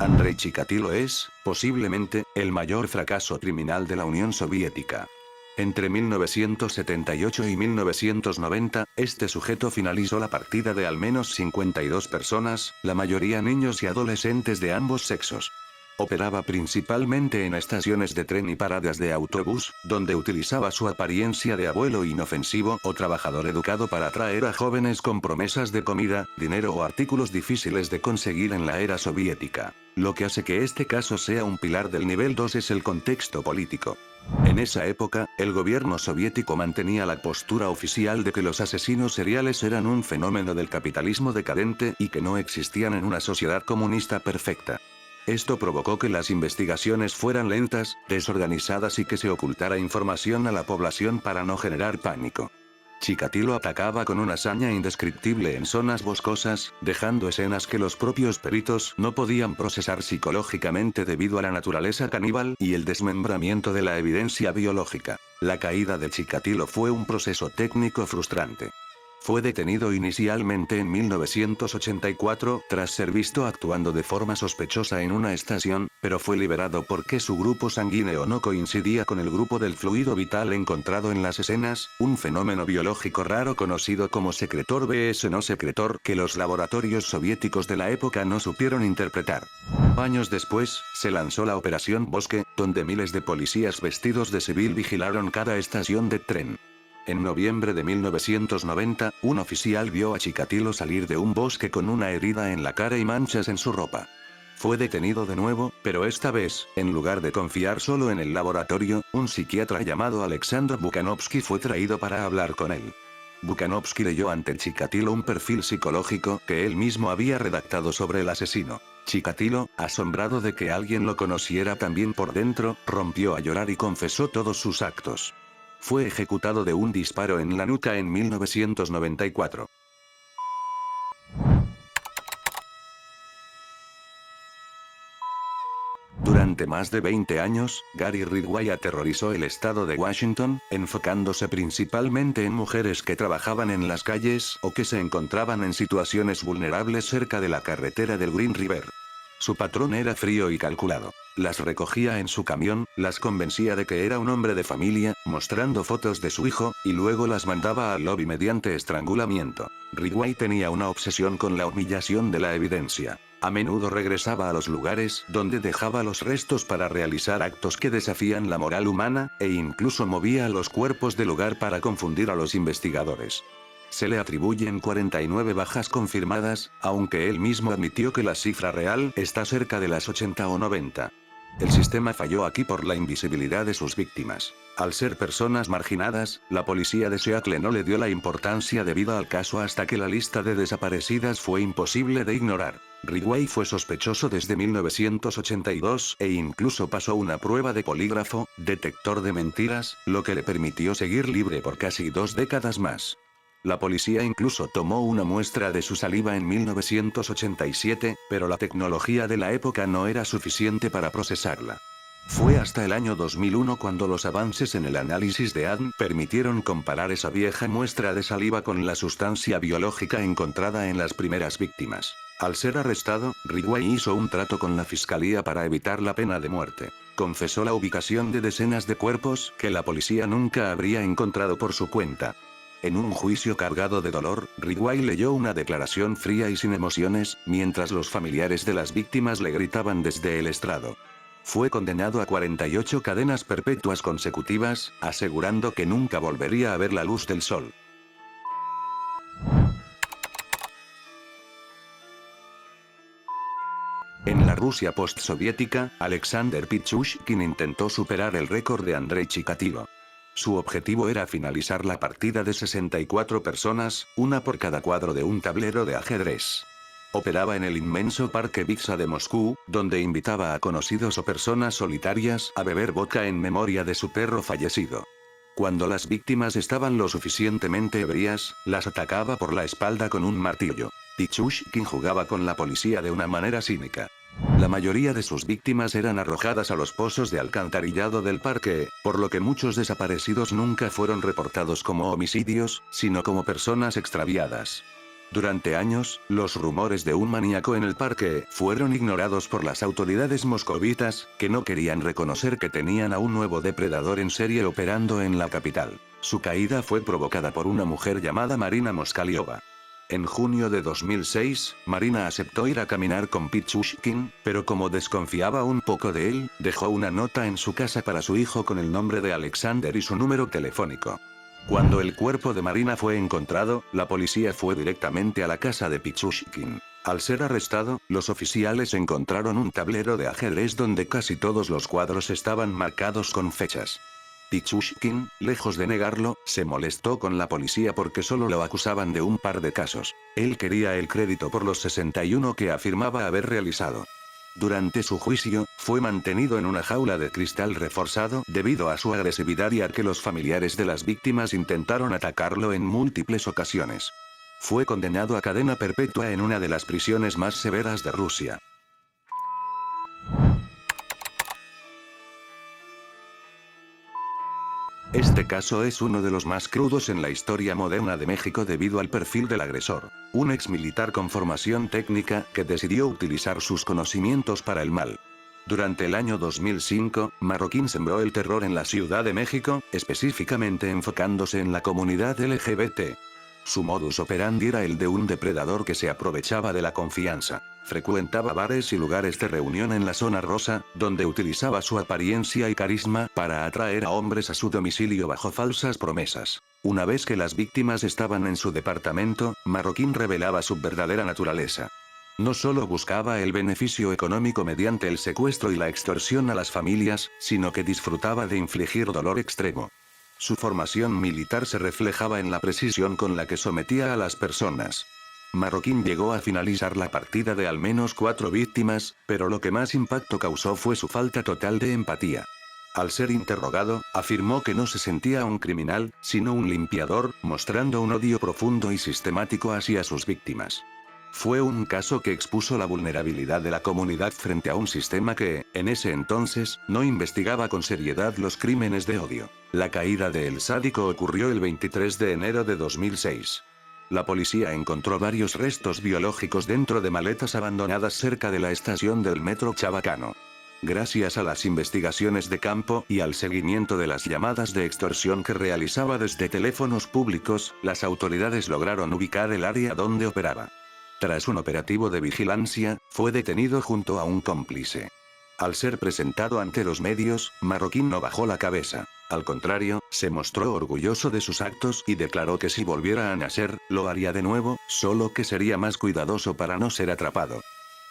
Andrei Chikatilo es, posiblemente, el mayor fracaso criminal de la Unión Soviética. Entre 1978 y 1990, este sujeto finalizó la partida de al menos 52 personas, la mayoría niños y adolescentes de ambos sexos. Operaba principalmente en estaciones de tren y paradas de autobús, donde utilizaba su apariencia de abuelo inofensivo o trabajador educado para atraer a jóvenes con promesas de comida, dinero o artículos difíciles de conseguir en la era soviética. Lo que hace que este caso sea un pilar del nivel 2 es el contexto político. En esa época, el gobierno soviético mantenía la postura oficial de que los asesinos seriales eran un fenómeno del capitalismo decadente y que no existían en una sociedad comunista perfecta. Esto provocó que las investigaciones fueran lentas, desorganizadas y que se ocultara información a la población para no generar pánico. Chikatilo atacaba con una hazaña indescriptible en zonas boscosas, dejando escenas que los propios peritos no podían procesar psicológicamente debido a la naturaleza caníbal y el desmembramiento de la evidencia biológica. La caída de Chikatilo fue un proceso técnico frustrante. Fue detenido inicialmente en 1984, tras ser visto actuando de forma sospechosa en una estación, pero fue liberado porque su grupo sanguíneo no coincidía con el grupo del fluido vital encontrado en las escenas, un fenómeno biológico raro conocido como secretor vs no secretor que los laboratorios soviéticos de la época no supieron interpretar. Años después, se lanzó la Operación Bosque, donde miles de policías vestidos de civil vigilaron cada estación de tren. En noviembre de 1990, un oficial vio a Chikatilo salir de un bosque con una herida en la cara y manchas en su ropa. Fue detenido de nuevo, pero esta vez, en lugar de confiar solo en el laboratorio, un psiquiatra llamado Alexander Bukanovsky fue traído para hablar con él. Bukanovsky leyó ante Chikatilo un perfil psicológico que él mismo había redactado sobre el asesino. Chikatilo, asombrado de que alguien lo conociera tan bien por dentro, rompió a llorar y confesó todos sus actos. Fue ejecutado de un disparo en la nuca en 1994. Durante más de 20 años, Gary Ridgway aterrorizó el estado de Washington, enfocándose principalmente en mujeres que trabajaban en las calles o que se encontraban en situaciones vulnerables cerca de la carretera del Green River. Su patrón era frío y calculado. Las recogía en su camión, las convencía de que era un hombre de familia, mostrando fotos de su hijo, y luego las mandaba al lobby mediante estrangulamiento. Ridgway tenía una obsesión con la humillación de la evidencia. A menudo regresaba a los lugares donde dejaba los restos para realizar actos que desafían la moral humana, e incluso movía los cuerpos del lugar para confundir a los investigadores. Se le atribuyen 49 bajas confirmadas, aunque él mismo admitió que la cifra real está cerca de las 80 o 90. El sistema falló aquí por la invisibilidad de sus víctimas. Al ser personas marginadas, la policía de Seattle no le dio la importancia debida al caso hasta que la lista de desaparecidas fue imposible de ignorar. Ridgway fue sospechoso desde 1982 e incluso pasó una prueba de polígrafo, detector de mentiras, lo que le permitió seguir libre por casi 2 décadas más. La policía incluso tomó una muestra de su saliva en 1987, pero la tecnología de la época no era suficiente para procesarla. Fue hasta el año 2001 cuando los avances en el análisis de ADN permitieron comparar esa vieja muestra de saliva con la sustancia biológica encontrada en las primeras víctimas. Al ser arrestado, Ridgway hizo un trato con la fiscalía para evitar la pena de muerte. Confesó la ubicación de decenas de cuerpos que la policía nunca habría encontrado por su cuenta. En un juicio cargado de dolor, Ridgway leyó una declaración fría y sin emociones, mientras los familiares de las víctimas le gritaban desde el estrado. Fue condenado a 48 cadenas perpetuas consecutivas, asegurando que nunca volvería a ver la luz del sol. En la Rusia postsoviética, Alexander Pichushkin intentó superar el récord de Andrei Chikatilo. Su objetivo era finalizar la partida de 64 personas, una por cada cuadro de un tablero de ajedrez. Operaba en el inmenso parque Vixha de Moscú, donde invitaba a conocidos o personas solitarias a beber vodka en memoria de su perro fallecido. Cuando las víctimas estaban lo suficientemente ebrias, las atacaba por la espalda con un martillo. Pichushkin jugaba con la policía de una manera cínica. La mayoría de sus víctimas eran arrojadas a los pozos de alcantarillado del parque, por lo que muchos desaparecidos nunca fueron reportados como homicidios, sino como personas extraviadas. Durante años, los rumores de un maníaco en el parque fueron ignorados por las autoridades moscovitas, que no querían reconocer que tenían a un nuevo depredador en serie operando en la capital. Su caída fue provocada por una mujer llamada Marina Moskaliova. En junio de 2006, Marina aceptó ir a caminar con Pichushkin, pero como desconfiaba un poco de él, dejó una nota en su casa para su hijo con el nombre de Alexander y su número telefónico. Cuando el cuerpo de Marina fue encontrado, la policía fue directamente a la casa de Pichushkin. Al ser arrestado, los oficiales encontraron un tablero de ajedrez donde casi todos los cuadros estaban marcados con fechas. Pichushkin, lejos de negarlo, se molestó con la policía porque solo lo acusaban de un par de casos. Él quería el crédito por los 61 que afirmaba haber realizado. Durante su juicio, fue mantenido en una jaula de cristal reforzado debido a su agresividad y a que los familiares de las víctimas intentaron atacarlo en múltiples ocasiones. Fue condenado a cadena perpetua en una de las prisiones más severas de Rusia. Este caso es uno de los más crudos en la historia moderna de México debido al perfil del agresor. Un exmilitar con formación técnica que decidió utilizar sus conocimientos para el mal. Durante el año 2005, Marroquín sembró el terror en la Ciudad de México, específicamente enfocándose en la comunidad LGBT. Su modus operandi era el de un depredador que se aprovechaba de la confianza. Frecuentaba bares y lugares de reunión en la zona rosa, donde utilizaba su apariencia y carisma para atraer a hombres a su domicilio bajo falsas promesas. Una vez que las víctimas estaban en su departamento, Marroquín revelaba su verdadera naturaleza. No solo buscaba el beneficio económico mediante el secuestro y la extorsión a las familias, sino que disfrutaba de infligir dolor extremo. Su formación militar se reflejaba en la precisión con la que sometía a las personas. Marroquín llegó a finalizar la partida de al menos 4 víctimas, pero lo que más impacto causó fue su falta total de empatía. Al ser interrogado, afirmó que no se sentía un criminal, sino un limpiador, mostrando un odio profundo y sistemático hacia sus víctimas. Fue un caso que expuso la vulnerabilidad de la comunidad frente a un sistema que, en ese entonces, no investigaba con seriedad los crímenes de odio. La caída de El Sádico ocurrió el 23 de enero de 2006. La policía encontró varios restos biológicos dentro de maletas abandonadas cerca de la estación del metro Chabacano. Gracias a las investigaciones de campo y al seguimiento de las llamadas de extorsión que realizaba desde teléfonos públicos, las autoridades lograron ubicar el área donde operaba. Tras un operativo de vigilancia, fue detenido junto a un cómplice. Al ser presentado ante los medios, Marroquín no bajó la cabeza. Al contrario, se mostró orgulloso de sus actos y declaró que si volviera a nacer, lo haría de nuevo, solo que sería más cuidadoso para no ser atrapado.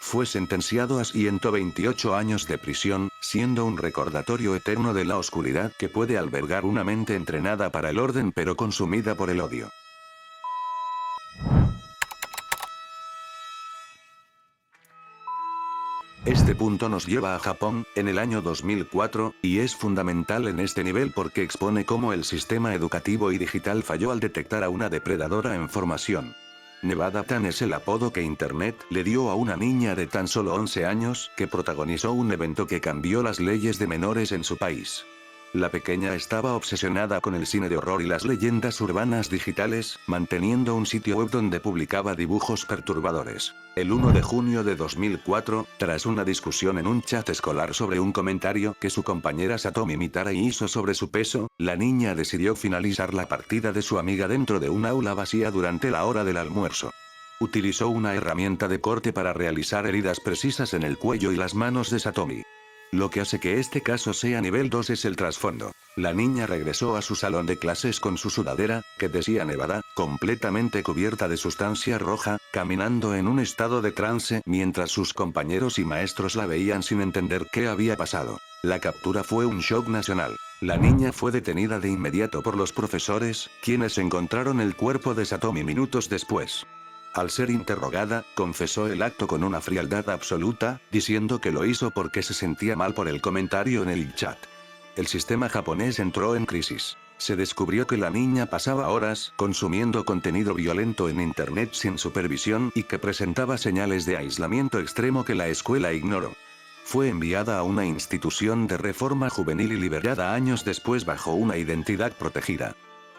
Fue sentenciado a 128 años de prisión, siendo un recordatorio eterno de la oscuridad que puede albergar una mente entrenada para el orden pero consumida por el odio. Este punto nos lleva a Japón, en el año 2004, y es fundamental en este nivel porque expone cómo el sistema educativo y digital falló al detectar a una depredadora en formación. Nevada Tan es el apodo que Internet le dio a una niña de tan solo 11 años que protagonizó un evento que cambió las leyes de menores en su país. La pequeña estaba obsesionada con el cine de horror y las leyendas urbanas digitales, manteniendo un sitio web donde publicaba dibujos perturbadores. El 1 de junio de 2004, tras una discusión en un chat escolar sobre un comentario que su compañera Satomi Mitara hizo sobre su peso, la niña decidió finalizar la partida de su amiga dentro de un aula vacía durante la hora del almuerzo. Utilizó una herramienta de corte para realizar heridas precisas en el cuello y las manos de Satomi. Lo que hace que este caso sea nivel 2 es el trasfondo. La niña regresó a su salón de clases con su sudadera, que decía Nevada, completamente cubierta de sustancia roja, caminando en un estado de trance mientras sus compañeros y maestros la veían sin entender qué había pasado. La captura fue un shock nacional. La niña fue detenida de inmediato por los profesores, quienes encontraron el cuerpo de Satomi minutos después. Al ser interrogada, confesó el acto con una frialdad absoluta, diciendo que lo hizo porque se sentía mal por el comentario en el chat. El sistema japonés entró en crisis. Se descubrió que la niña pasaba horas consumiendo contenido violento en internet sin supervisión y que presentaba señales de aislamiento extremo que la escuela ignoró. Fue enviada a una institución de reforma juvenil y liberada años después bajo una identidad protegida.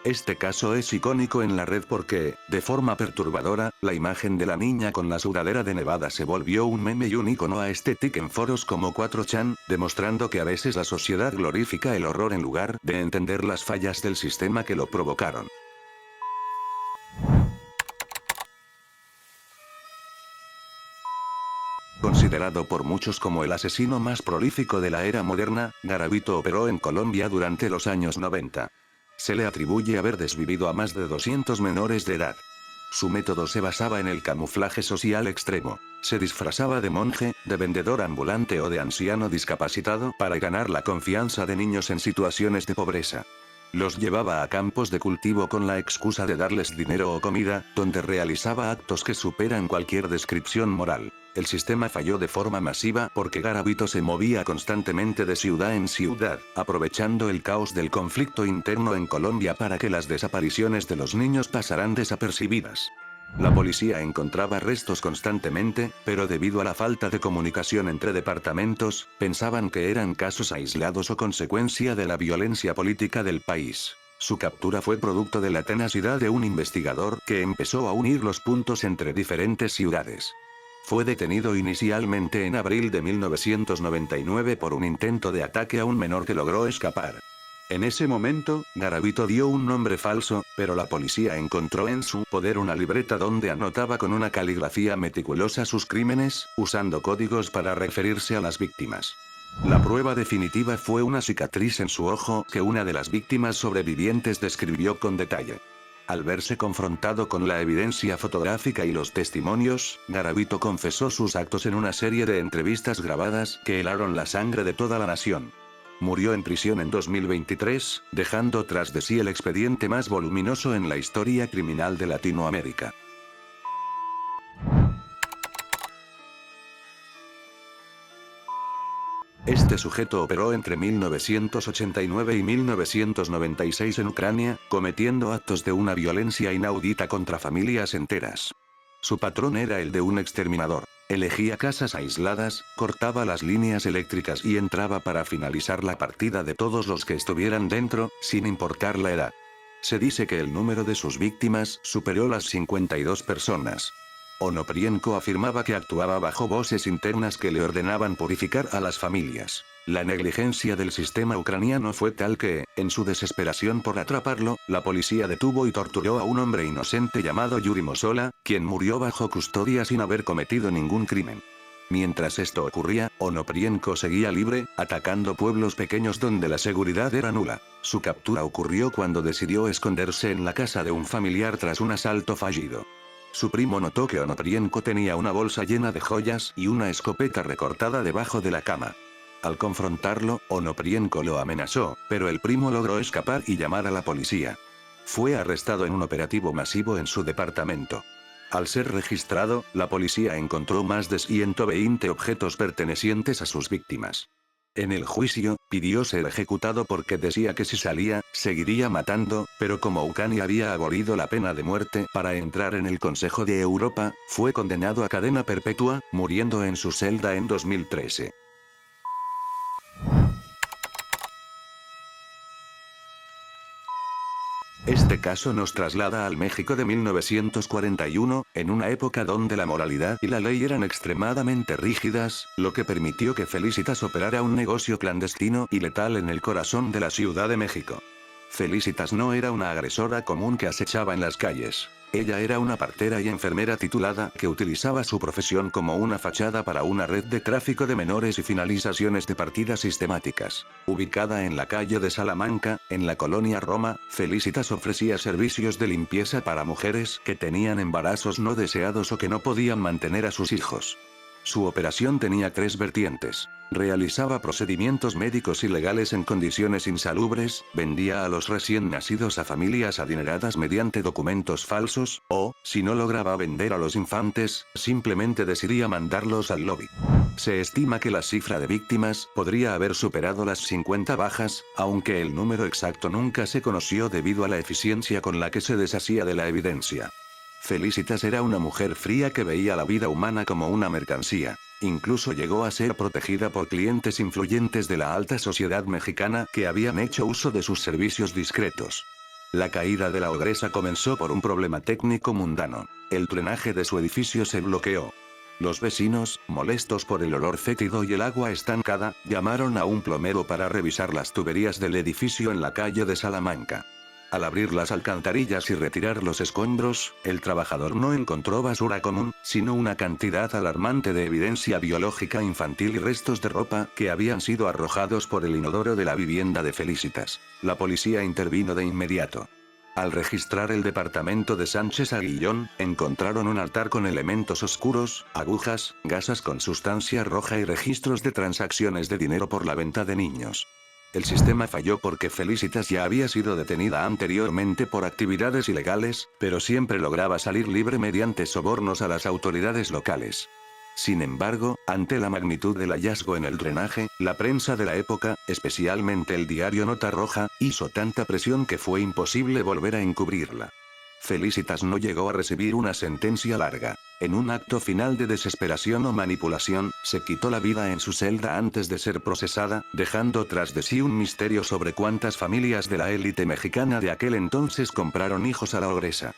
Este caso es icónico en la red porque, de forma perturbadora, la imagen de la niña con la sudadera de Nevada se volvió un meme y un icono aesthetic en foros como 4chan, demostrando que a veces la sociedad glorifica el horror en lugar de entender las fallas del sistema que lo provocaron. Considerado por muchos como el asesino más prolífico de la era moderna, Garavito operó en Colombia durante los años 90. Se le atribuye haber desvivido a más de 200 menores de edad. Su método se basaba en el camuflaje social extremo. Se disfrazaba de monje, de vendedor ambulante o de anciano discapacitado para ganar la confianza de niños en situaciones de pobreza. Los llevaba a campos de cultivo con la excusa de darles dinero o comida, donde realizaba actos que superan cualquier descripción moral. El sistema falló de forma masiva porque Garavito se movía constantemente de ciudad en ciudad, aprovechando el caos del conflicto interno en Colombia para que las desapariciones de los niños pasaran desapercibidas. La policía encontraba restos constantemente, pero debido a la falta de comunicación entre departamentos, pensaban que eran casos aislados o consecuencia de la violencia política del país. Su captura fue producto de la tenacidad de un investigador que empezó a unir los puntos entre diferentes ciudades. Fue detenido inicialmente en abril de 1999 por un intento de ataque a un menor que logró escapar. En ese momento, Garavito dio un nombre falso, pero la policía encontró en su poder una libreta donde anotaba con una caligrafía meticulosa sus crímenes, usando códigos para referirse a las víctimas. La prueba definitiva fue una cicatriz en su ojo que una de las víctimas sobrevivientes describió con detalle. Al verse confrontado con la evidencia fotográfica y los testimonios, Garavito confesó sus actos en una serie de entrevistas grabadas que helaron la sangre de toda la nación. Murió en prisión en 2023, dejando tras de sí el expediente más voluminoso en la historia criminal de Latinoamérica. Este sujeto operó entre 1989 y 1996 en Ucrania, cometiendo actos de una violencia inaudita contra familias enteras. Su patrón era el de un exterminador. Elegía casas aisladas, cortaba las líneas eléctricas y entraba para finalizar la partida de todos los que estuvieran dentro, sin importar la edad. Se dice que el número de sus víctimas superó las 52 personas. Onoprienko afirmaba que actuaba bajo voces internas que le ordenaban purificar a las familias. La negligencia del sistema ucraniano fue tal que, en su desesperación por atraparlo, la policía detuvo y torturó a un hombre inocente llamado Yuri Mosola, quien murió bajo custodia sin haber cometido ningún crimen. Mientras esto ocurría, Onoprienko seguía libre, atacando pueblos pequeños donde la seguridad era nula. Su captura ocurrió cuando decidió esconderse en la casa de un familiar tras un asalto fallido. Su primo notó que Onoprienko tenía una bolsa llena de joyas y una escopeta recortada debajo de la cama. Al confrontarlo, Onoprienko lo amenazó, pero el primo logró escapar y llamar a la policía. Fue arrestado en un operativo masivo en su departamento. Al ser registrado, la policía encontró más de 120 objetos pertenecientes a sus víctimas. En el juicio, pidió ser ejecutado porque decía que si salía, seguiría matando, pero como Ucrania había abolido la pena de muerte para entrar en el Consejo de Europa, fue condenado a cadena perpetua, muriendo en su celda en 2013. Este caso nos traslada al México de 1941, en una época donde la moralidad y la ley eran extremadamente rígidas, lo que permitió que Felicitas operara un negocio clandestino y letal en el corazón de la Ciudad de México. Felicitas no era una agresora común que acechaba en las calles. Ella era una partera y enfermera titulada que utilizaba su profesión como una fachada para una red de tráfico de menores y finalizaciones de partidas sistemáticas. Ubicada en la calle de Salamanca, en la colonia Roma, Felicitas ofrecía servicios de limpieza para mujeres que tenían embarazos no deseados o que no podían mantener a sus hijos. Su operación tenía 3 vertientes. Realizaba procedimientos médicos ilegales en condiciones insalubres, vendía a los recién nacidos a familias adineradas mediante documentos falsos, o, si no lograba vender a los infantes, simplemente decidía mandarlos al lobby. Se estima que la cifra de víctimas podría haber superado las 50 bajas, aunque el número exacto nunca se conoció debido a la eficiencia con la que se deshacía de la evidencia. Felicitas era una mujer fría que veía la vida humana como una mercancía. Incluso llegó a ser protegida por clientes influyentes de la alta sociedad mexicana que habían hecho uso de sus servicios discretos. La caída de la ogresa comenzó por un problema técnico mundano. El drenaje de su edificio se bloqueó. Los vecinos, molestos por el olor fétido y el agua estancada, llamaron a un plomero para revisar las tuberías del edificio en la calle de Salamanca. Al abrir las alcantarillas y retirar los escombros, el trabajador no encontró basura común, sino una cantidad alarmante de evidencia biológica infantil y restos de ropa que habían sido arrojados por el inodoro de la vivienda de Felicitas. La policía intervino de inmediato. Al registrar el departamento de Sánchez Aguillón, encontraron un altar con elementos oscuros, agujas, gasas con sustancia roja y registros de transacciones de dinero por la venta de niños. El sistema falló porque Felicitas ya había sido detenida anteriormente por actividades ilegales, pero siempre lograba salir libre mediante sobornos a las autoridades locales. Sin embargo, ante la magnitud del hallazgo en el drenaje, la prensa de la época, especialmente el diario Nota Roja, hizo tanta presión que fue imposible volver a encubrirla. Felicitas no llegó a recibir una sentencia larga. En un acto final de desesperación o manipulación, se quitó la vida en su celda antes de ser procesada, dejando tras de sí un misterio sobre cuántas familias de la élite mexicana de aquel entonces compraron hijos a la ogresa.